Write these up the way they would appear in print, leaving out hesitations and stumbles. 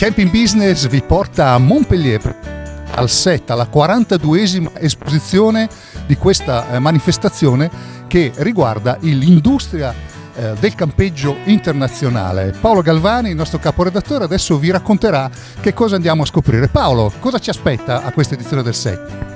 Camping Business vi porta a Montpellier al set, alla 42esima esposizione di questa manifestazione che riguarda l'industria del campeggio internazionale. Paolo Galvani, il nostro caporedattore, adesso vi racconterà che cosa andiamo a scoprire. Paolo, cosa ci aspetta a questa edizione del set?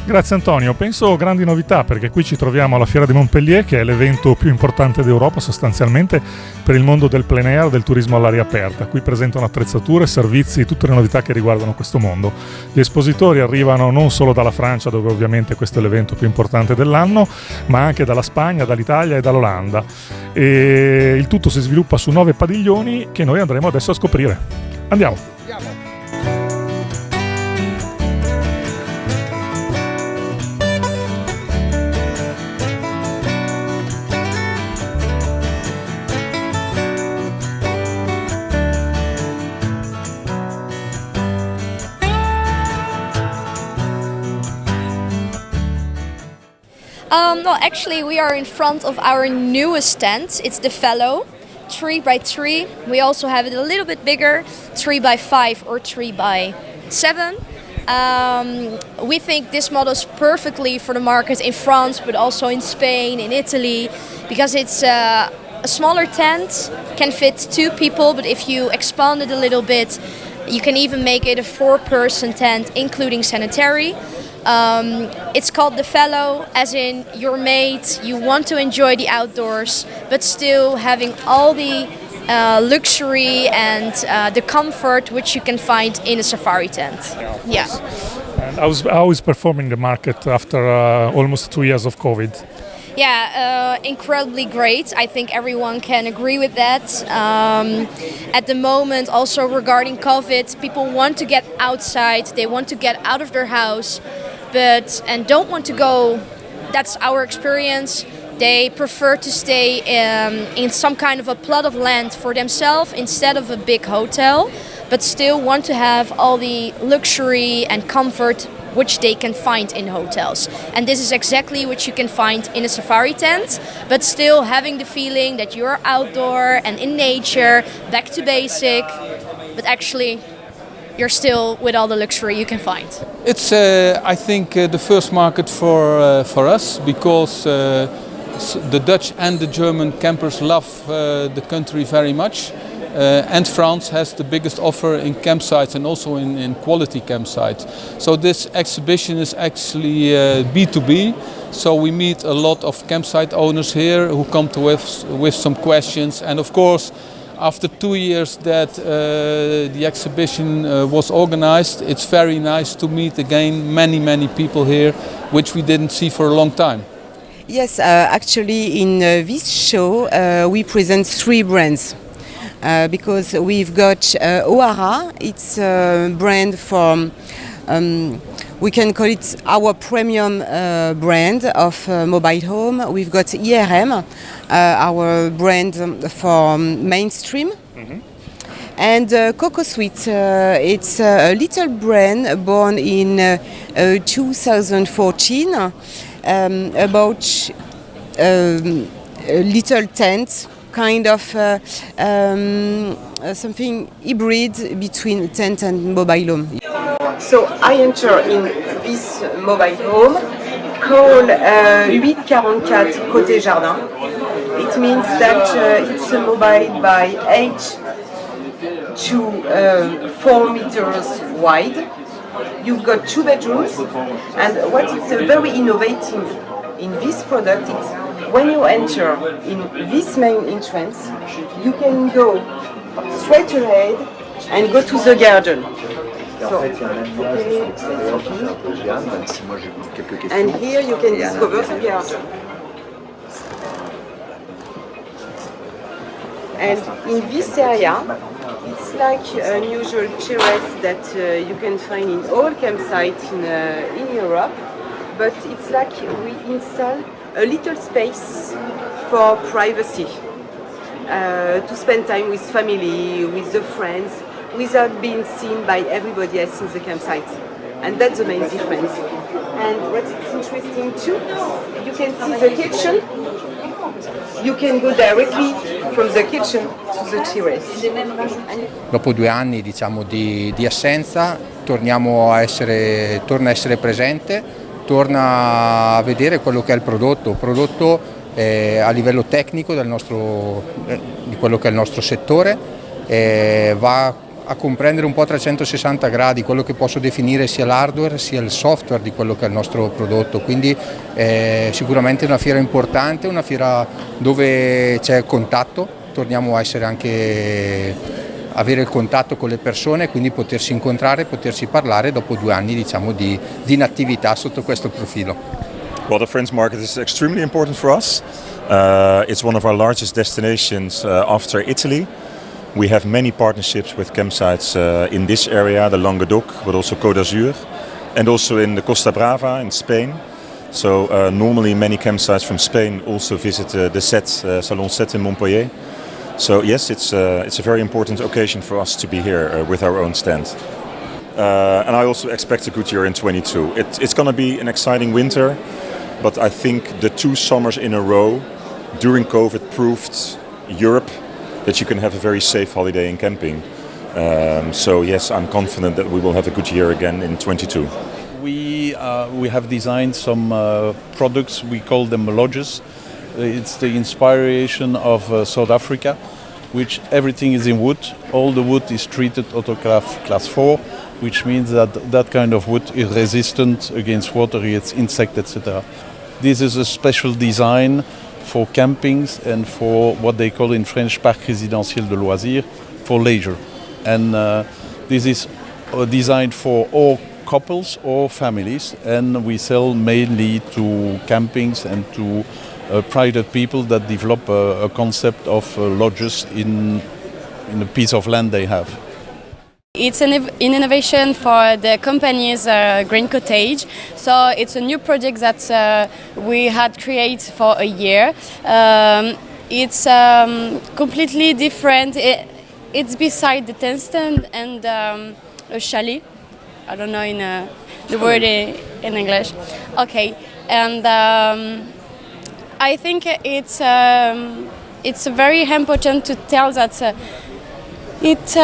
Grazie Antonio, penso grandi novità perché qui ci troviamo alla Fiera di Montpellier, che è l'evento più importante d'Europa sostanzialmente per il mondo del plein air, del turismo all'aria aperta. Qui presentano attrezzature, servizi, tutte le novità che riguardano questo mondo. Gli espositori arrivano non solo dalla Francia, dove ovviamente questo è l'evento più importante dell'anno, ma anche dalla Spagna, dall'Italia e dall'Olanda. E il tutto si sviluppa su 9 padiglioni che noi andremo adesso a scoprire. Andiamo! No, actually we are in front of our newest tent. It's the Fellow, 3x3. We also have it a little bit bigger, 3x5 or 3x7. We think this model is perfectly for the market in France, but also in Spain, in Italy, because it's a smaller tent, can fit 2 people, but if you expand it a little bit, you can even make it a 4-person tent, including sanitary. It's called the Fellow, as in your mate, you want to enjoy the outdoors, but still having all the luxury and the comfort which you can find in a safari tent. Yeah. And how is performing the market after almost 2 years of COVID? Yeah, incredibly great. I think everyone can agree with that. At the moment, also regarding COVID, people want to get outside, they want to get out of their house, and don't want to go. That's our experience. They prefer to stay in some kind of a plot of land for themselves instead of a big hotel, but still want to have all the luxury and comfort which they can find in hotels. And this is exactly what you can find in a safari tent, but still having the feeling that you're outdoor and in nature, back to basic, but actually you're still with all the luxury you can find. It's, I think, the first market for us, because the Dutch and the German campers love the country very much. And France has the biggest offer in campsites and also in quality campsites. So this exhibition is actually B2B. So we meet a lot of campsite owners here who come to us with some questions. And of course, after 2 years that the exhibition was organized, it's very nice to meet again many people here, which we didn't see for a long time. Yes, actually in this show we present 3 brands. Because we've got Ohara, it's a brand from, we can call it our premium brand of mobile home. We've got IRM, our brand for mainstream. Mm-hmm. And Coco Sweet, it's a little brand born in 2014 about a little tent, kind of something hybrid between tent and mobile home. So I enter in this mobile home called 844 Côté Jardin. It means that it's a mobile by 8 to 4 meters wide. You've got 2 bedrooms, and what is very innovative in this product is when you enter in this main entrance, you can go straight ahead and go to the garden. So, and here you can discover the garden. And in this area, it's like an unusual terrace that you can find in all campsites in Europe, but it's like we install a little space for privacy, to spend time with family, with the friends, without being seen by everybody else in the campsite. And that's the main difference. And what is interesting too, you can see the kitchen You can go directly from the kitchen to the terrace. Dopo 2 anni diciamo, di assenza torna a essere presente, torna a vedere quello che è il prodotto a livello tecnico di quello che è il nostro settore, va a comprendere un po' a 360 gradi quello che posso definire sia l'hardware sia il software di quello che è il nostro prodotto, quindi sicuramente una fiera importante, una fiera dove c'è contatto, torniamo a essere anche avere il contatto con le persone, quindi potersi incontrare, potersi parlare dopo 2 anni diciamo, di inattività sotto questo profilo. Well, the Friends Market is extremely important for us. It's one of our largest destinations after Italy. We have many partnerships with campsites in this area, the Languedoc, but also Côte d'Azur, and also in the Costa Brava in Spain. So normally many campsites from Spain also visit the Salon 7 in Montpellier. So yes, it's a very important occasion for us to be here with our own stand. And I also expect a good year in 22. It's going to be an exciting winter, but I think the 2 summers in a row during COVID proved Europe that you can have a very safe holiday in camping. So yes, I'm confident that we will have a good year again in 22. We have designed some products, we call them lodges. It's the inspiration of South Africa, which everything is in wood. All the wood is treated autoclave class 4, which means that kind of wood is resistant against water, it's insect, etc. This is a special design for campings and for what they call in French parc résidentiel de loisirs, for leisure. And this is designed for all couples or families, and we sell mainly to campings and to private people that develop a concept of lodges in a piece of land they have. It's an innovation for the company's Green Cottage. So it's a new project that we had created for a year. It's completely different. It's beside the tent stand and a chalet. I don't know the word in English. Okay, and I think it's very important to tell that it's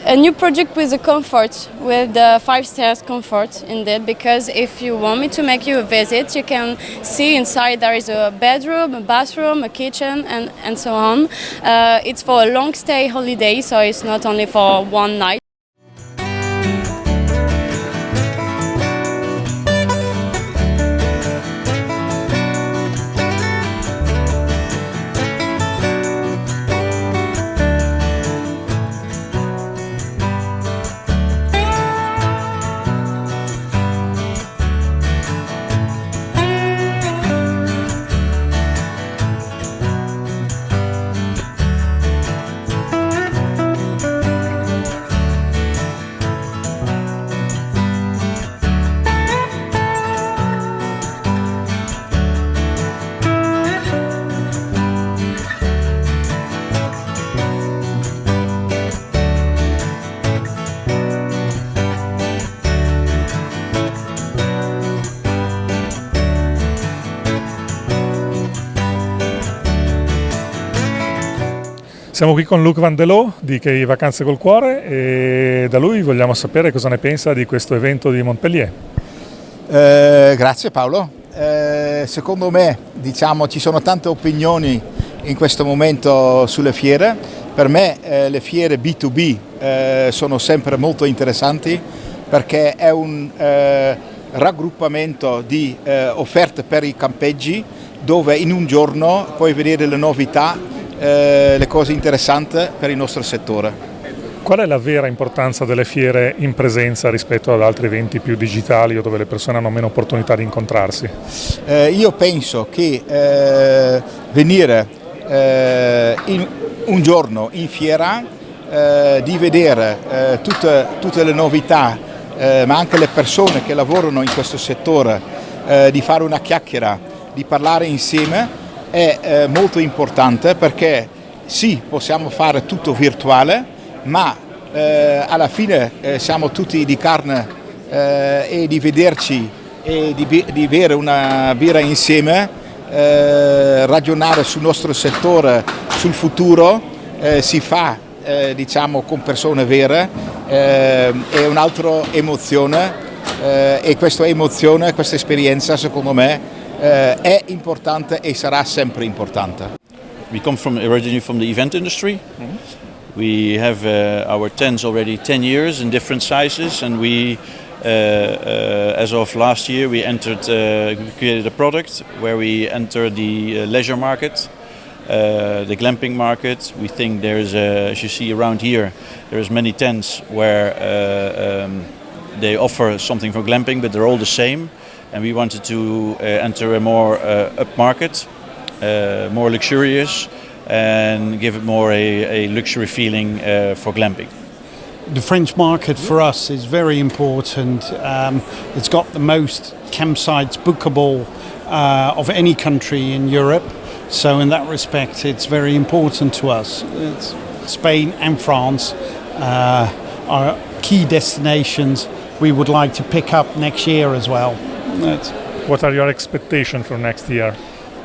a new project with the comfort, with the 5 stars comfort indeed, because if you want me to make you a visit, you can see inside there is a bedroom, a bathroom, a kitchen and so on. It's for a long stay holiday, so it's not only for one night. Siamo qui con Luc Vandelot di Che Vacanze col Cuore e da lui vogliamo sapere cosa ne pensa di questo evento di Montpellier. Grazie Paolo. Secondo me ci sono tante opinioni in questo momento sulle fiere. Per me le fiere B2B sono sempre molto interessanti perché è un raggruppamento di offerte per i campeggi dove in un giorno puoi vedere le novità, le cose interessanti per il nostro settore. Qual è la vera importanza delle fiere in presenza rispetto ad altri eventi più digitali o dove le persone hanno meno opportunità di incontrarsi? Io penso che venire un giorno in fiera, di vedere tutte le novità, ma anche le persone che lavorano in questo settore, di fare una chiacchiera, di parlare insieme, è molto importante perché sì, possiamo fare tutto virtuale, ma alla fine siamo tutti di carne e di vederci e di bere una birra insieme ragionare sul nostro settore, sul futuro, si fa diciamo con persone vere, è un'altra emozione e questa emozione, questa esperienza secondo me è importante e sarà sempre importante. We come originally from the event industry. We have our tents already 10 years in different sizes, and we, as of last year, we created a product where we enter the leisure market, the glamping market. We think there's, as you see around here, there's many tents where they offer something for glamping, but they're all the same. And we wanted to enter a more up market, more luxurious, and give it more a luxury feeling for glamping. The French market for us is very important. It's got the most campsites bookable of any country in Europe. So in that respect, it's very important to us. Spain and France are key destinations we would like to pick up next year as well. What are your expectations for next year?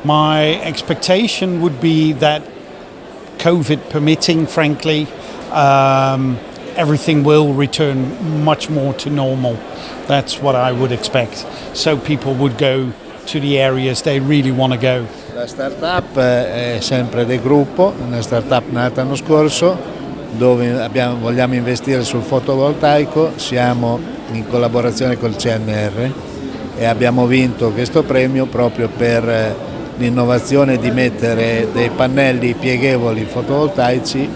My expectation would be that, COVID permitting, frankly, everything will return much more to normal. That's what I would expect. So people would go to the areas they really want to go. La startup è sempre del gruppo, una startup nata l'anno scorso dove vogliamo investire sul fotovoltaico, siamo in collaborazione col CNR e abbiamo vinto questo premio proprio per l'innovazione di mettere dei pannelli pieghevoli fotovoltaici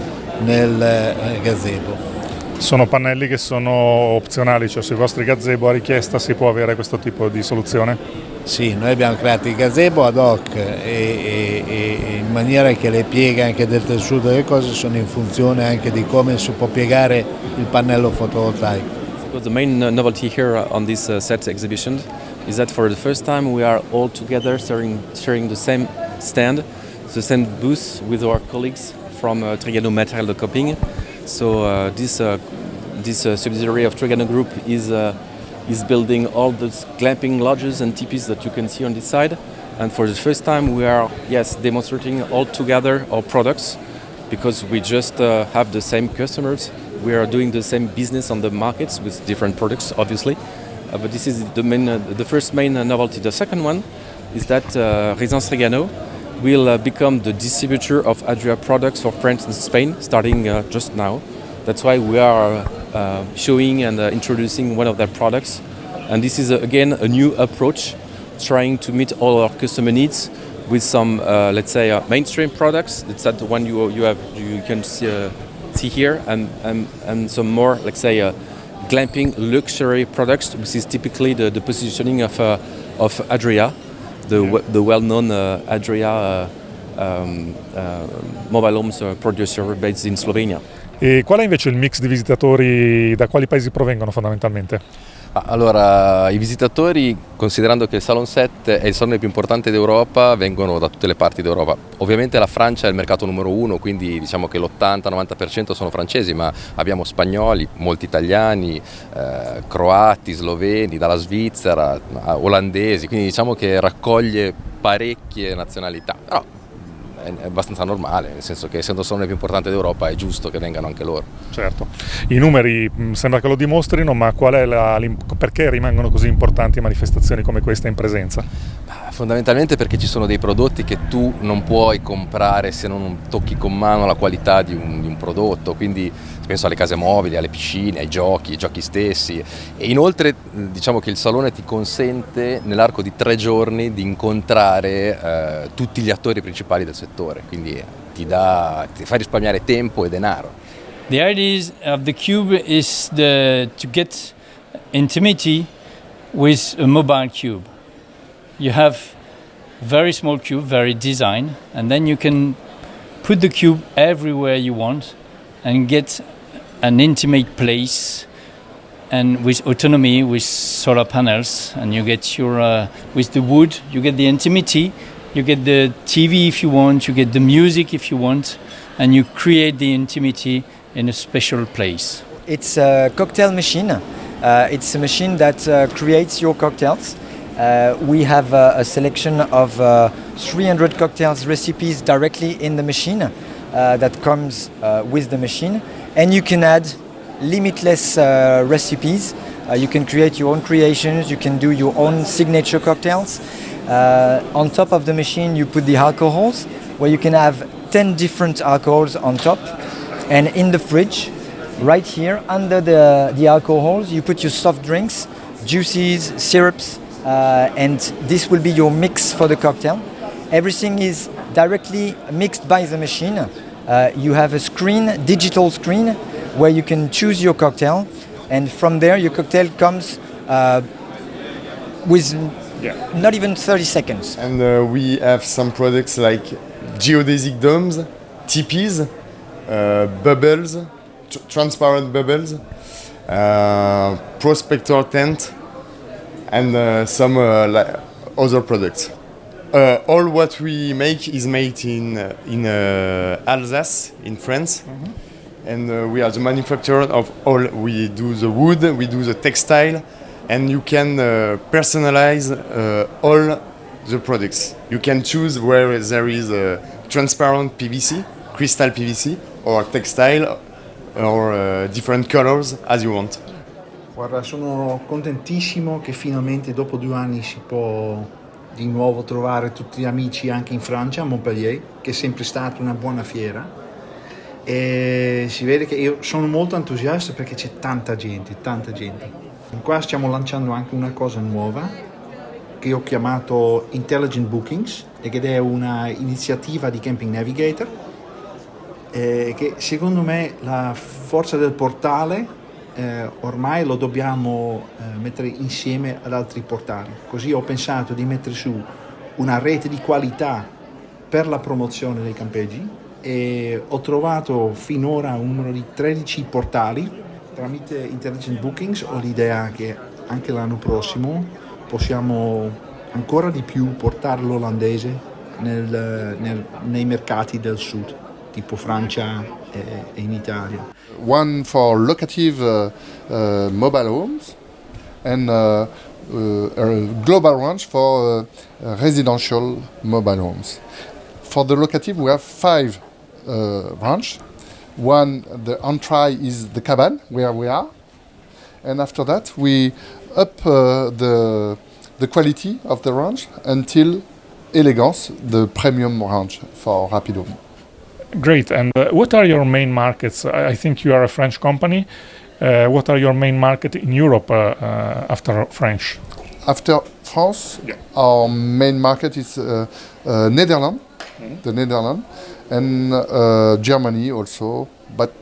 nel gazebo. Sono pannelli che sono opzionali, cioè sui vostri gazebo a richiesta si può avere questo tipo di soluzione? Sì, noi abbiamo creato il gazebo ad hoc e in maniera che le pieghe anche del tessuto delle cose sono in funzione anche di come si può piegare il pannello fotovoltaico. The main novelty here on this set exhibition is that for the first time we are all together sharing the same stand, the same booth with our colleagues from Trigano Material de Coping. So this subsidiary of Trigano Group is building all the glamping lodges and teepees that you can see on this side. And for the first time we are, demonstrating all together our products because we just have the same customers. We are doing the same business on the markets with different products, obviously. But this is the first main novelty. The second one is that Résidence Trigano will become the distributor of Adria products for France and Spain, starting just now. That's why we are showing and introducing one of their products. And this is, again, a new approach, trying to meet all our customer needs with some, mainstream products. It's that the one you can see here, and some more, glamping luxury products. This is typically the positioning of Adria, the well-known Adria mobile homes producer based in Slovenia. E qual è invece il mix di visitatori, da quali paesi provengono fondamentalmente? Allora, i visitatori, considerando che il Salon 7 è il salone più importante d'Europa, vengono da tutte le parti d'Europa. Ovviamente la Francia è il mercato numero uno, quindi diciamo che l'80-90% sono francesi, ma abbiamo spagnoli, molti italiani, croati, sloveni, dalla Svizzera, olandesi, quindi diciamo che raccoglie parecchie nazionalità. Però è abbastanza normale, nel senso che essendo il salone più importante d'Europa è giusto che vengano anche loro. Certo, i numeri sembra che lo dimostrino, ma perché rimangono così importanti manifestazioni come questa in presenza? Fondamentalmente perché ci sono dei prodotti che tu non puoi comprare se non tocchi con mano la qualità di un prodotto, quindi penso alle case mobili, alle piscine, ai giochi stessi, e inoltre diciamo che il salone ti consente nell'arco di 3 giorni di incontrare tutti gli attori principali del settore, quindi ti fa risparmiare tempo e denaro. The idea of the cube is to get intimacy with a mobile cube. You have very small cube, very design, and then you can put the cube everywhere you want and get an intimate place, and with autonomy, with solar panels, and you get your with the wood, you get the intimacy, you get the TV if you want, you get the music if you want, and you create the intimacy in a special place. It's a cocktail machine. It's a machine that creates your cocktails. We have a selection of 300 cocktails recipes directly in the machine that comes with the machine, and you can add limitless recipes. You can create your own creations, you can do your own signature cocktails. On top of the machine you put the alcohols, where you can have 10 different alcohols on top, and in the fridge right here under the alcohols you put your soft drinks, juices, syrups, and this will be your mix for the cocktail. Everything is directly mixed by the machine. You have a screen, digital screen, where you can choose your cocktail, and from there your cocktail comes with not even 30 seconds. And we have some products like geodesic domes, teepees, bubbles, transparent bubbles, prospector tent, and some other products. All what we make is made in Alsace, in France, and we are the manufacturer of all. We do the wood, we do the textile, and you can personalize all the products. You can choose where there is transparent PVC, crystal PVC, or textile, or different colors as you want. Guarda, sono contentissimo che finalmente dopo 2 anni si può di nuovo trovare tutti gli amici anche in Francia, a Montpellier, che è sempre stata una buona fiera, e si vede che io sono molto entusiasta perché c'è tanta gente. Qua stiamo lanciando anche una cosa nuova che ho chiamato Intelligent Bookings, ed è una iniziativa di Camping Navigator, che secondo me la forza del portale ormai lo dobbiamo mettere insieme ad altri portali. Così ho pensato di mettere su una rete di qualità per la promozione dei campeggi, e ho trovato finora un numero di 13 portali. Tramite Intelligent Bookings ho l'idea che anche l'anno prossimo possiamo ancora di più portare l'olandese nei mercati del sud, tipo Francia e in Italia. One for locative mobile homes, and a global range for residential mobile homes. For the locative we have 5 branches. One, the entry is the cabin where we are, and after that we up the quality of the range until Elegance, the premium range for Rapid Home. Great. And what are your main markets? I think you are a French company. What are your main markets in Europe after French? After France, our main market is Netherlands, the Netherlands, and Germany also, but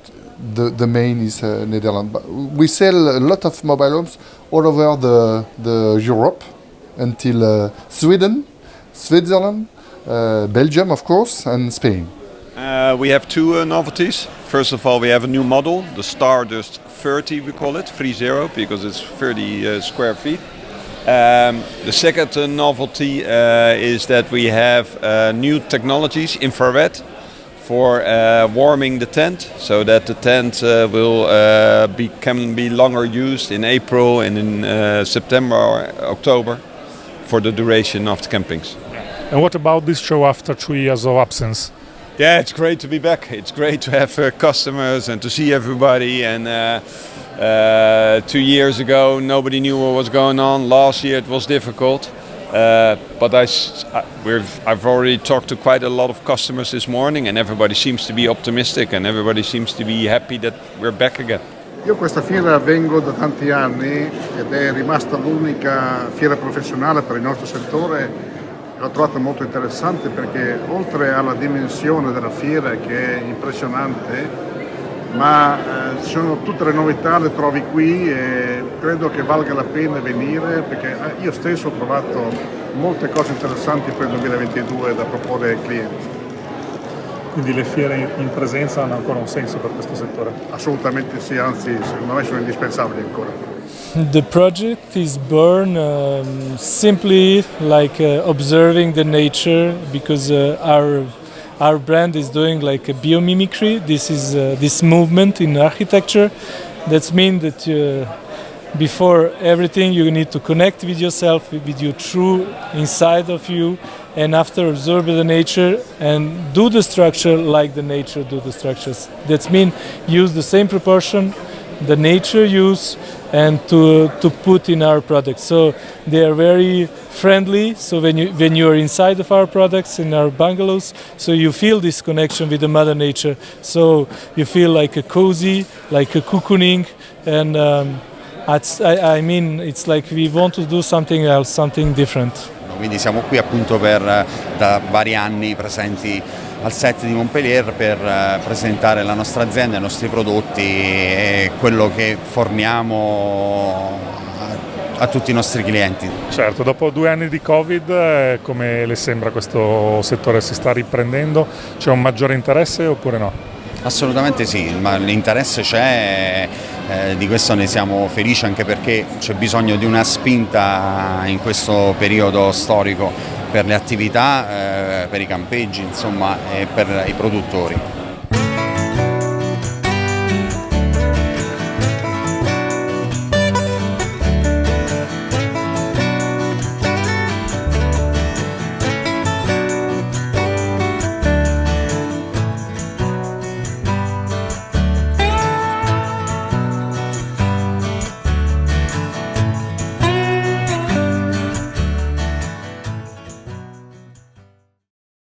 the main is Netherlands. But we sell a lot of mobile homes all over the Europe, until Sweden, Switzerland, Belgium, of course, and Spain. We have 2 novelties. First of all, we have a new model, the Stardust 30 we call it, 30, because it's 30 square feet. The second novelty is that we have new technologies, infrared, for warming the tent, so that the tent can be longer used in April and in September or October for the duration of the campings. And what about this show after 2 years of absence? Yeah, it's great to be back. It's great to have customers and to see everybody. And 2 years ago, nobody knew what was going on. Last year, it was difficult. But I've already talked to quite a lot of customers this morning, and everybody seems to be optimistic, and everybody seems to be happy that we're back again. Io questa fiera vengo da tanti anni ed è rimasta l'unica fiera professionale per il nostro settore. L'ho trovata molto interessante perché oltre alla dimensione della fiera, che è impressionante, ma ci sono tutte le novità, le trovi qui, e credo che valga la pena venire, perché io stesso ho trovato molte cose interessanti per il 2022 da proporre ai clienti. Quindi le fiere in presenza hanno ancora un senso per questo settore? Assolutamente sì, anzi secondo me sono indispensabili ancora. The project is born simply like observing the nature, because our brand is doing like a biomimicry. This is this movement in architecture. That means that before everything you need to connect with yourself, with your true inside of you, and after absorb the nature and do the structure like the nature do the structures. That means use the same proportion the nature use and to put in our products. So they are very friendly. So when you are inside of our products in our bungalows, so you feel this connection with the Mother Nature. So you feel like a cozy, like a cocooning, and I mean it's like we want to do something else, something different. Quindi siamo qui appunto da vari anni presenti al set di Montpellier per presentare la nostra azienda, i nostri prodotti e quello che forniamo a tutti i nostri clienti. Certo, dopo 2 anni di Covid, come le sembra questo settore? Si sta riprendendo? C'è un maggiore interesse oppure no? Assolutamente sì, ma l'interesse c'è, di questo ne siamo felici anche perché c'è bisogno di una spinta in questo periodo storico per le attività, per i campeggi, insomma, e per i produttori.